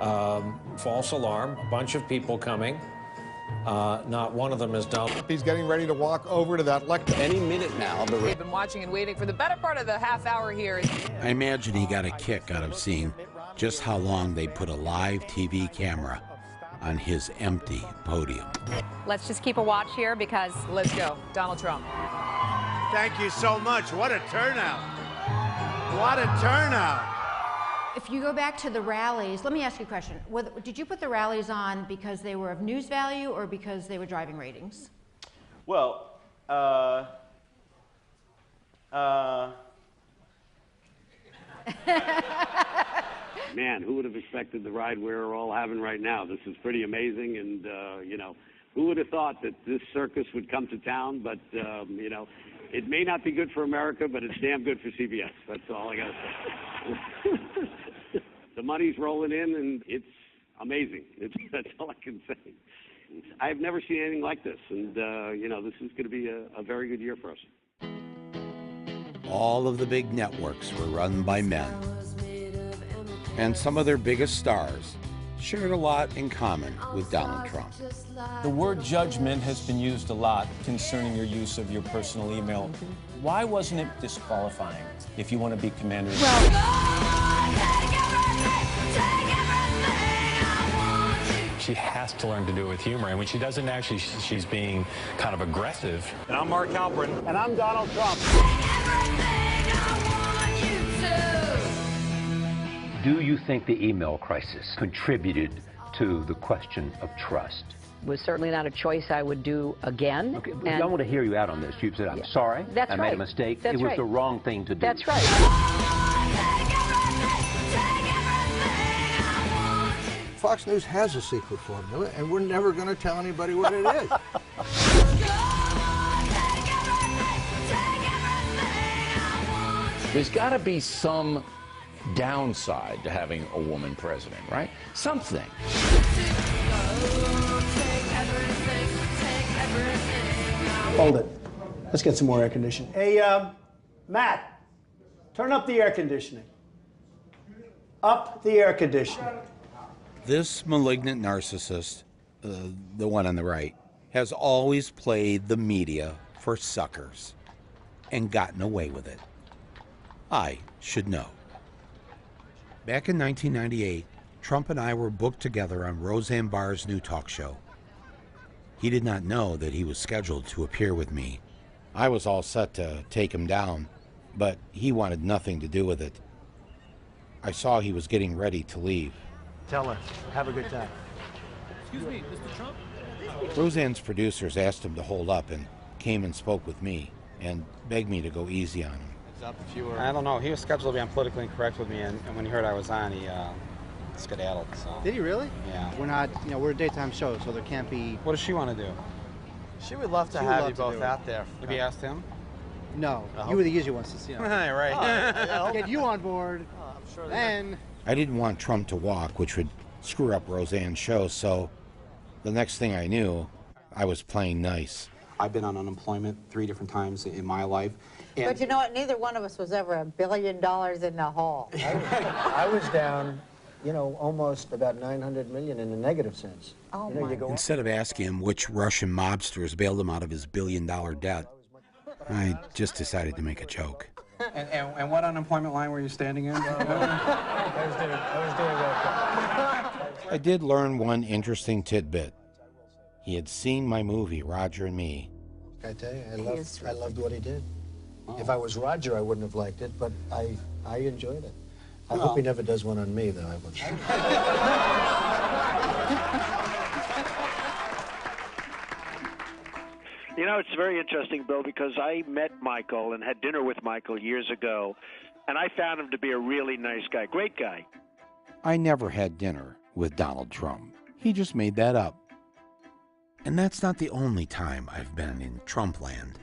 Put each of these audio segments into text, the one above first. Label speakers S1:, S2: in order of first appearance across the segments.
S1: False alarm, a bunch of people coming. Not one of them is done.
S2: He's getting ready to walk over to that lectern.
S3: Any minute now.
S4: We've been watching and waiting for the better part of the half hour here.
S5: I imagine he got a kick out of seeing just how long they put a live TV camera on his empty podium.
S6: Let's just keep a watch here because...
S4: Let's go. Donald Trump.
S7: Thank you so much. What a turnout. What a turnout.
S8: If you go back to the rallies, let me ask you a question. Did you put the rallies on because they were of news value or because they were driving ratings?
S9: Well,
S10: Man, who would have expected the ride we're all having right now? This is pretty amazing, and, you know, who would have thought that this circus would come to town? But, you know, it may not be good for America, but it's damn good for CBS. That's all I got to say. The money's rolling in, and it's amazing. That's all I can say. I've never seen anything like this, and, you know, this is going to be a very good year for us.
S5: All of the big networks were run by men, and some of their biggest stars shared a lot in common with Donald Trump.
S11: The word judgment has been used a lot concerning your use of your personal email. Why wasn't it disqualifying if you want to be commander?
S12: She has to learn to do it with humor, and when she doesn't actually, she's being kind of aggressive.
S7: And I'm Mark Halperin.
S9: And I'm Donald Trump.
S13: Do you think the email crisis contributed to the question of trust?
S14: It was certainly not a choice I would do again.
S13: Okay, I want to hear you out on this. You've said, I'm sorry, I made a mistake. It was the wrong thing to do.
S14: That's right.
S15: Fox News has a secret formula, and we're never going to tell anybody what it is.
S3: There's got to be some downside to having a woman president, right? Something.
S16: Hold it. Let's get some more air conditioning. Hey, Matt, turn up the air conditioning. Up the air conditioning.
S5: This malignant narcissist, the one on the right, has always played the media for suckers and gotten away with it. I should know. Back in 1998, Trump and I were booked together on Roseanne Barr's new talk show. He did not know that he was scheduled to appear with me. I was all set to take him down, but he wanted nothing to do with it. I saw he was getting ready to leave.
S16: Tell her, have a good time.
S11: Excuse me, Mr. Trump?
S5: Roseanne's producers asked him to hold up and came and spoke with me and begged me to go easy on him.
S17: I don't know. He was scheduled to be on Politically Incorrect with me, and when he heard I was on, he skedaddled. So.
S16: Did he really?
S17: Yeah.
S16: We're not, you know, we're a daytime show, so there can't be...
S17: What does she want to do?
S18: She would love to have you both out there.
S17: Have you asked him?
S16: No. You were the easy ones to see.
S17: Right.
S16: Get you on board,
S18: I'm sure
S16: then...
S5: I didn't want Trump to walk, which would screw up Roseanne's show, so the next thing I knew, I was playing nice.
S17: I've been on unemployment 3 different times in my life. And
S19: but you know what? Neither one of us was ever $1 billion in the hole.
S15: I was down, you know, almost about 900 million in a negative sense.
S19: Oh,
S15: you know,
S19: my.
S5: Instead of asking him which Russian mobsters bailed him out of his billion-dollar debt, I just decided to make a joke.
S17: And what unemployment line were you standing in?
S15: I was doing okay.
S5: I did learn one interesting tidbit. He had seen my movie, Roger and Me.
S15: I tell you, I loved what he did. If I was Roger, I wouldn't have liked it, but I enjoyed it. I hope he never does one on me, though.
S20: You know, it's very interesting, Bill, because I met Michael and had dinner with Michael years ago, and I found him to be a really nice guy, great guy.
S5: I never had dinner with Donald Trump. He just made that up. And that's not the only time I've been in Trump land.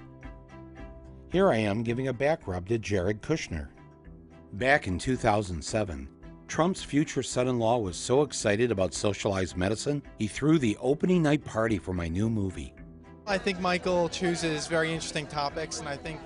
S5: Here I am giving a back rub to Jared Kushner. Back in 2007, Trump's future son-in-law was so excited about socialized medicine, he threw the opening night party for my new movie.
S2: I think Michael chooses very interesting topics, and I think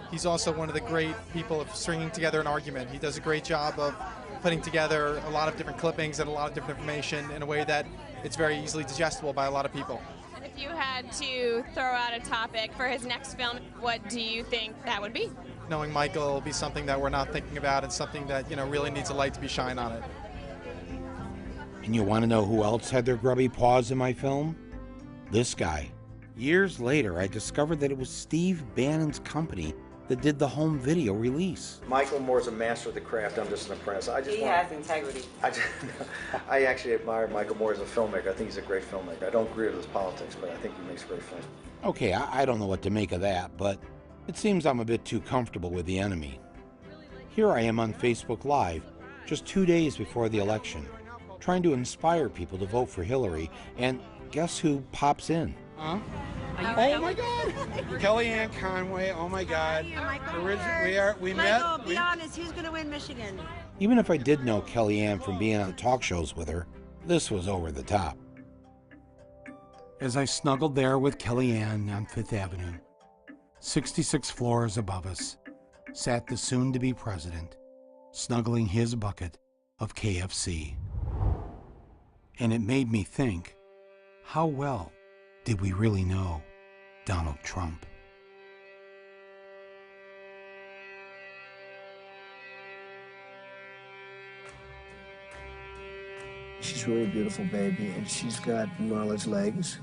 S2: he's also one of the great people of stringing together an argument. He does a great job of putting together a lot of different clippings and a lot of different information in a way that it's very easily digestible by a lot of people.
S21: And if you had to throw out a topic for his next film, what do you think that would be?
S2: Knowing Michael will be something that we're not thinking about and something that, you know, really needs a light to be shined on it.
S5: And you want to know who else had their grubby paws in my film? This guy. Years later, I discovered that it was Steve Bannon's company that did the home video release.
S22: Michael Moore's a master of the craft. I'm just an apprentice.
S23: He has integrity.
S22: I actually admire Michael Moore as a filmmaker. I think he's a great filmmaker. I don't agree with his politics, but I think he makes great films.
S5: Okay, I don't know what to make of that, but it seems I'm a bit too comfortable with the enemy. Here I am on Facebook Live, just 2 days before the election, trying to inspire people to vote for Hillary, and guess who pops in?
S23: Huh?
S17: Oh my God! Kellyanne Conway. Oh my God! We met.
S24: Michael, be honest. Who's going to win Michigan?
S5: Even if I did know Kellyanne from being on talk shows with her, this was over the top. As I snuggled there with Kellyanne on Fifth Avenue, 66 floors above us, sat the soon-to-be president, snuggling his bucket of KFC. And it made me think, how well did we really know Donald Trump?
S15: She's really a beautiful baby, and she's got Marla's legs.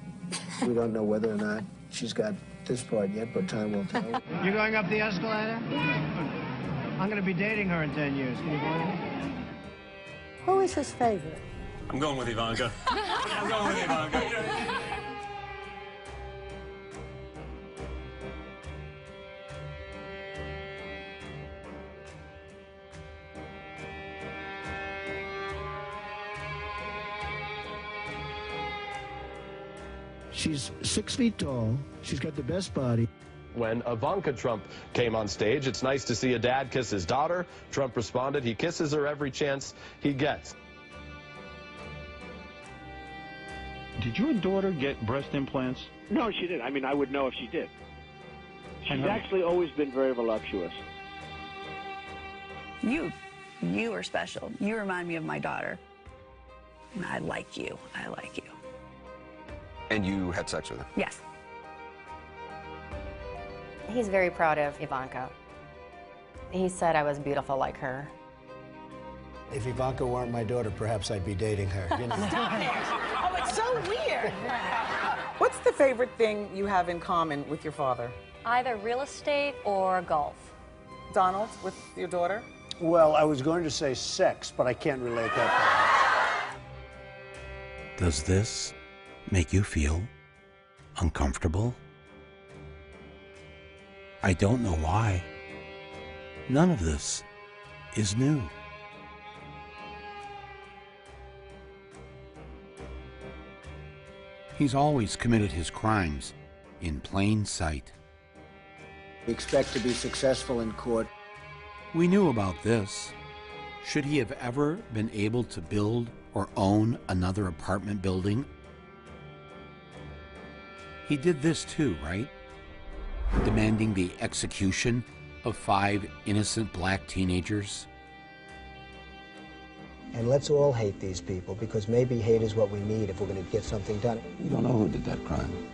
S15: We don't know whether or not she's got this part yet, but time will tell.
S9: You going up the escalator? I'm going to be dating her in 10 years. Can you believe it?
S24: Who is his favorite?
S12: I'm going with Ivanka. I'm going with Ivanka.
S15: She's 6 feet tall. She's got the best body.
S25: When Ivanka Trump came on stage, it's nice to see a dad kiss his daughter. Trump responded, he kisses her every chance he gets.
S26: Did your daughter get breast implants?
S20: No, she didn't. I mean, I would know if she did. She's actually always been very voluptuous.
S27: You are special. You remind me of my daughter. And I like you. I like you.
S28: And you had sex with her?
S27: Yes.
S29: He's very proud of Ivanka. He said I was beautiful like her.
S15: If Ivanka weren't my daughter, perhaps I'd be dating her. You know?
S23: Oh, it's so weird. What's the favorite thing you have in common with your father?
S6: Either real estate or golf.
S23: Donald, with your daughter?
S16: Well, I was going to say sex, but I can't relate that.
S5: Does this make you feel uncomfortable? I don't know why. None of this is new. He's always committed his crimes in plain sight.
S15: We expect to be successful in court.
S5: We knew about this. Should he have ever been able to build or own another apartment building? He did this too, right? Demanding the execution of 5 innocent black teenagers.
S15: And let's all hate these people, because maybe hate is what we need if we're going to get something done.
S5: We don't know who did that crime.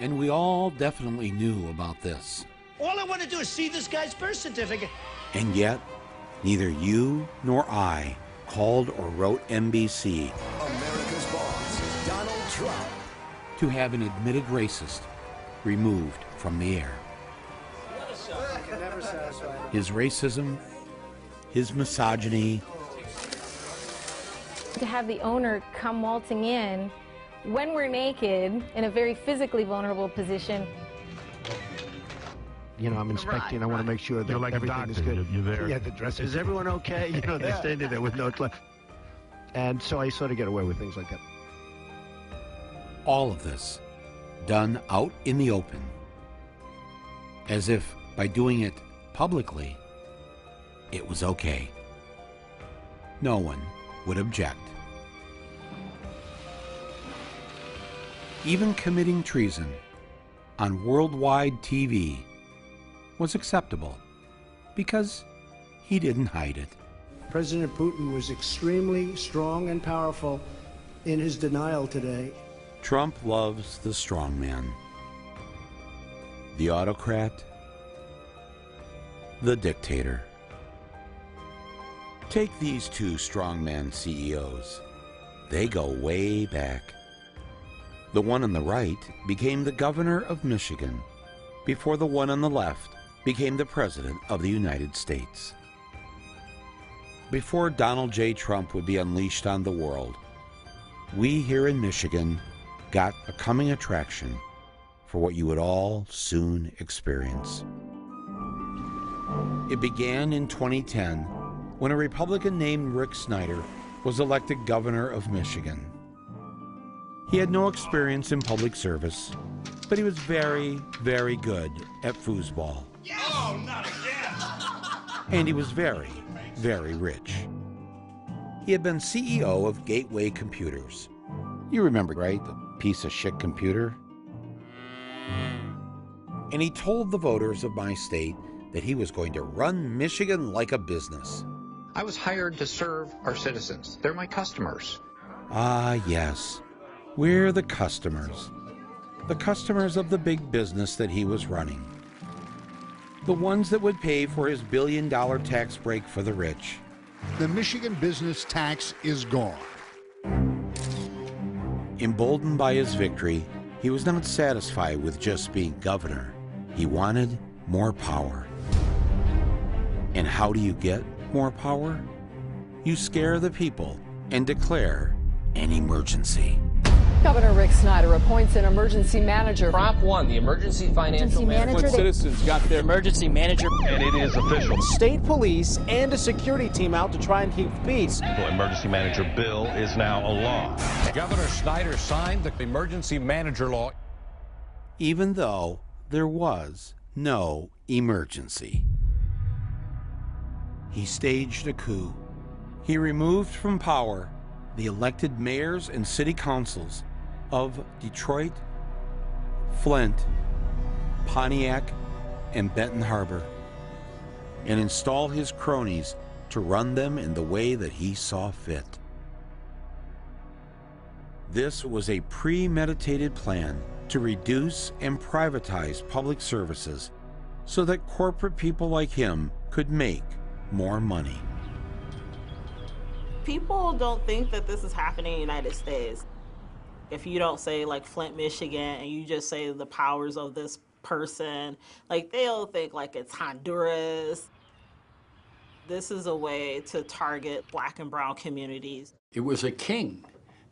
S5: And we all definitely knew about this.
S9: All I want to do is see this guy's birth certificate.
S5: And yet, neither you nor I called or wrote NBC
S30: America's boss, Donald Trump,
S5: to have an admitted racist removed from the air. His racism, his misogyny.
S31: To have the owner come waltzing in when we're naked in a very physically vulnerable position.
S15: You know, I'm inspecting. I want to make sure that
S26: like
S15: everything is good.
S26: You're there.
S15: Yeah, the dress. Is everyone okay? You know, they're standing there with no clothes. And so I sort of get away with things like that.
S5: All of this done out in the open, as if by doing it publicly, it was okay. No one would object. Even committing treason on worldwide TV was acceptable because he didn't hide it.
S16: President Putin was extremely strong and powerful in his denial today.
S5: Trump loves the strong man, the autocrat, the dictator. Take these two strongman CEOs. They go way back. The one on the right became the governor of Michigan before the one on the left became the president of the United States. Before Donald J. Trump would be unleashed on the world, we here in Michigan got a coming attraction for what you would all soon experience. It began in 2010 when a Republican named Rick Snyder was elected governor of Michigan. He had no experience in public service, but he was very, very good at foosball.
S1: Oh, not again!
S5: And he was very, very rich. He had been CEO of Gateway Computers. You remember, right? The piece of shit computer. And he told the voters of my state that he was going to run Michigan like a business.
S3: I was hired to serve our citizens. They're my customers.
S5: Ah, yes. We're the customers. The customers of the big business that he was running. The ones that would pay for his billion-dollar tax break for the rich.
S1: The Michigan business tax is gone.
S5: Emboldened by his victory, he was not satisfied with just being governor. He wanted more power. And how do you get more power? You scare the people and declare an emergency.
S4: Governor Rick Snyder appoints an emergency manager.
S7: Prop 1, the emergency financial manager.
S8: When citizens got their emergency manager.
S25: And it is official.
S8: State police and a security team out to try and keep peace.
S25: The emergency manager bill is now a law.
S10: Governor Snyder signed the emergency manager law.
S5: Even though there was no emergency. He staged a coup. He removed from power the elected mayors and city councils of Detroit, Flint, Pontiac, and Benton Harbor, and install his cronies to run them in the way that he saw fit. This was a premeditated plan to reduce and privatize public services so that corporate people like him could make more money.
S11: People don't think that this is happening in the United States. If you don't say like Flint, Michigan, and you just say the powers of this person, like they'll think like it's Honduras. This is a way to target Black and brown communities.
S13: It was a king.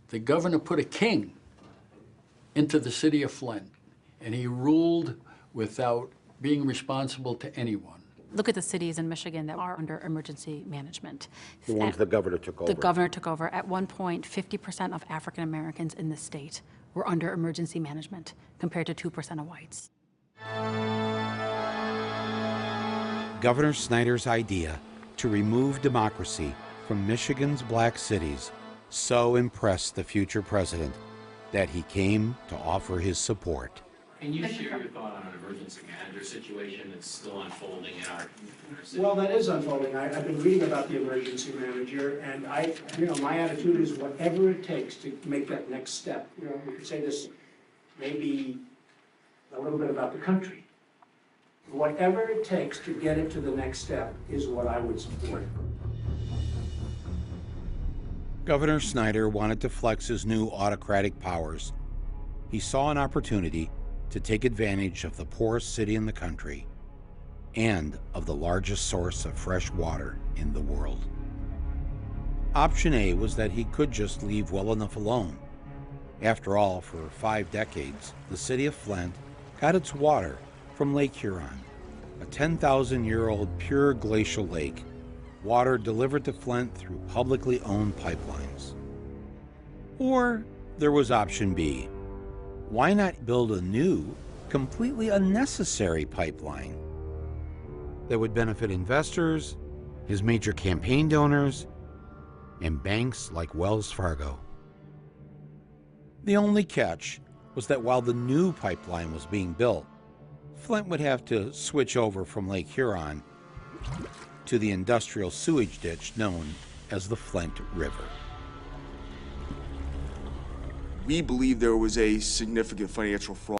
S13: The governor put a king into the city of Flint, and he ruled without being responsible to anyone.
S14: Look at the cities in Michigan that are under emergency management.
S5: The ones the governor took over.
S14: The governor took over. At one point, 50% of African Americans in the state were under emergency management, compared to 2% of whites.
S5: Governor Snyder's idea to remove democracy from Michigan's black cities so impressed the future president that he came to offer his support.
S18: Can you share your thought on an emergency manager situation that's still unfolding in our city?
S16: Well, that is unfolding. I've been reading about the emergency manager, and my attitude is whatever it takes to make that next step. We could say this maybe a little bit about the country. Whatever it takes to get it to the next step is what I would support.
S5: Governor Snyder wanted to flex his new autocratic powers. He saw an opportunity to take advantage of the poorest city in the country and of the largest source of fresh water in the world. Option A was that he could just leave well enough alone. After all, for 5 decades, the city of Flint got its water from Lake Huron, a 10,000-year-old pure glacial lake, water delivered to Flint through publicly owned pipelines. Or there was option B. Why not build a new, completely unnecessary pipeline that would benefit investors, his major campaign donors, and banks like Wells Fargo? The only catch was that while the new pipeline was being built, Flint would have to switch over from Lake Huron to the industrial sewage ditch known as the Flint River.
S2: We believe there was a significant financial fraud.